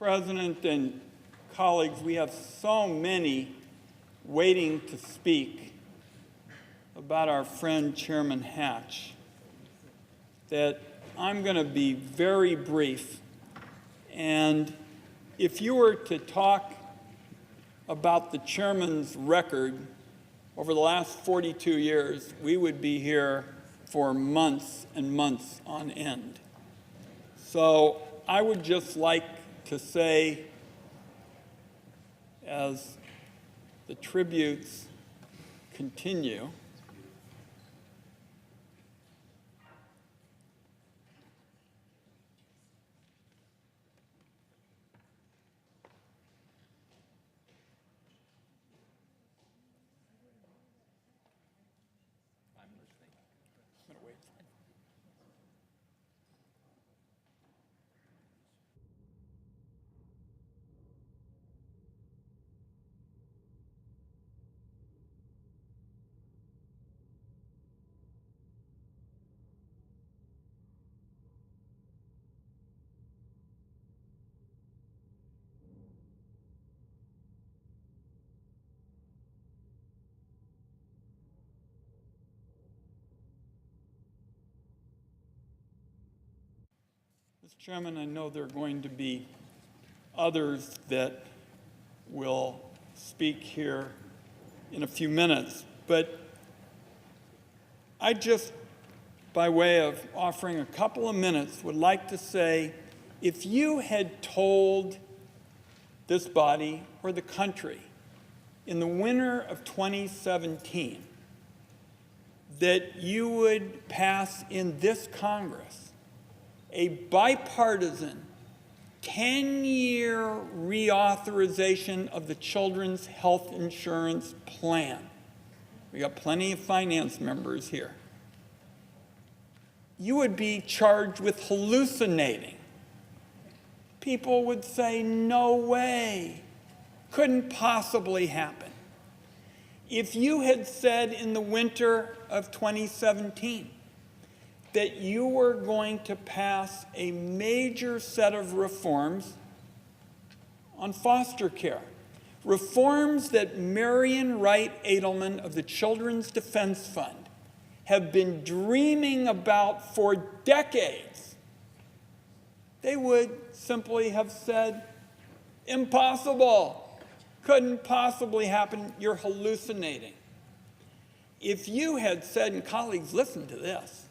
President and colleagues, we have so many waiting to speak about our friend Chairman Hatch that I'm going to be very brief. And if you were to talk about the chairman's record over the last 42 years, we would be here for months and months on end. So I would just like to say, as the tributes continue, Mr. Chairman, I know there are going to be others that will speak here in a few minutes, but I just, by way of offering a couple of minutes, would like to say, if you had told this body or the country in the winter of 2017 that you would pass in this Congress a bipartisan 10-year reauthorization of the Children's Health Insurance Plan. We got plenty of finance members here. You would be charged with hallucinating. People would say, no way, couldn't possibly happen. If you had said in the winter of 2017 that you were going to pass a major set of reforms on foster care, reforms that Marian Wright Edelman of the Children's Defense Fund have been dreaming about for decades, they would simply have said, impossible, couldn't possibly happen, you're hallucinating. If you had said, and colleagues, listen to this,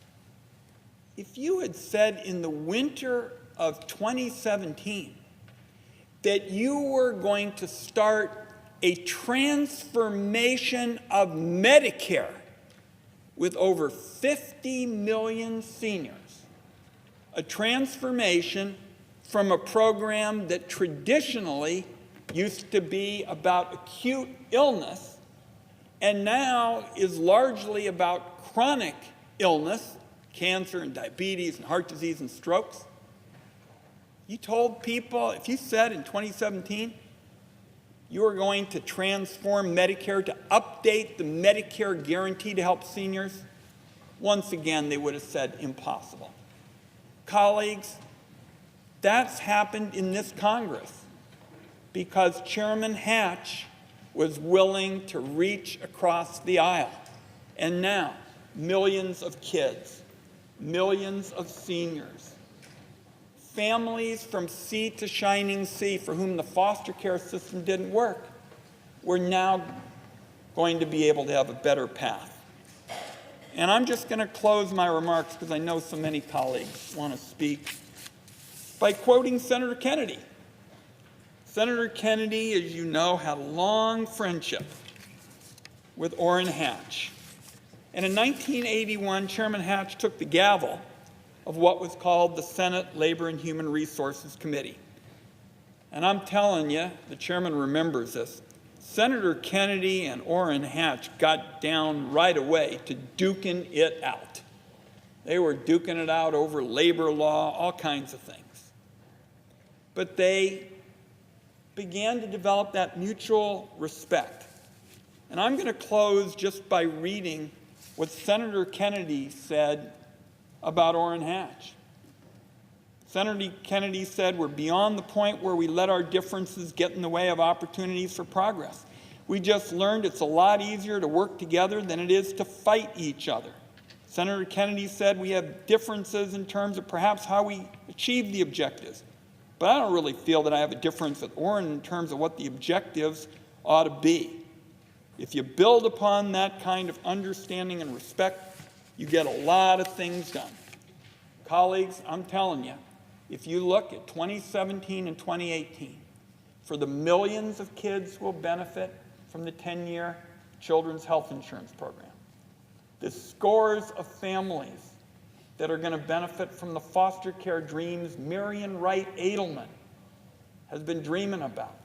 if you had said in the winter of 2017 that you were going to start a transformation of Medicare with over 50 million seniors, a transformation from a program that traditionally used to be about acute illness and now is largely about chronic illness, cancer and diabetes and heart disease and strokes. You told people, if you said in 2017 you were going to transform Medicare, to update the Medicare guarantee to help seniors, once again they would have said impossible. Colleagues, that's happened in this Congress because Chairman Hatch was willing to reach across the aisle. And now, millions of kids, millions of seniors, families from sea to shining sea for whom the foster care system didn't work, we're now going to be able to have a better path. And I'm just going to close my remarks, because I know so many colleagues want to speak, by quoting Senator Kennedy. Senator Kennedy, as you know, had a long friendship with Orrin Hatch. And in 1981, Chairman Hatch took the gavel of what was called the Senate Labor and Human Resources Committee. And I'm telling you, the chairman remembers this, Senator Kennedy and Orrin Hatch got down right away to duking it out. They were duking it out over labor law, all kinds of things. But they began to develop that mutual respect. And I'm going to close just by reading what Senator Kennedy said about Orrin Hatch. Senator Kennedy said we're beyond the point where we let our differences get in the way of opportunities for progress. We just learned it's a lot easier to work together than it is to fight each other. Senator Kennedy said we have differences in terms of perhaps how we achieve the objectives. But I don't really feel that I have a difference with Orrin in terms of what the objectives ought to be. If you build upon that kind of understanding and respect, you get a lot of things done. Colleagues, I'm telling you, if you look at 2017 and 2018, for the millions of kids who will benefit from the 10-year Children's Health Insurance Program, the scores of families that are going to benefit from the foster care dreams Marion Wright Edelman has been dreaming about,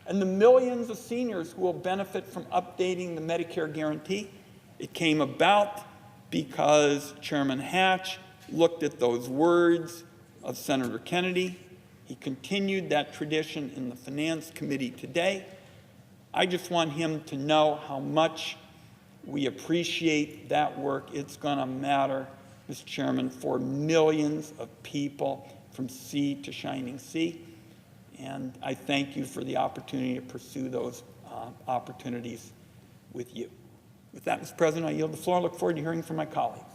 and the millions of seniors who will benefit from updating the Medicare guarantee, it came about because Chairman Hatch looked at those words of Senator Kennedy. He continued that tradition in the Finance Committee today. I just want him to know how much we appreciate that work. It's going to matter, Mr. Chairman, for millions of people from sea to shining sea. And I thank you for the opportunity to pursue those opportunities with you. With that, Mr. President, I yield the floor. I look forward to hearing from my colleagues.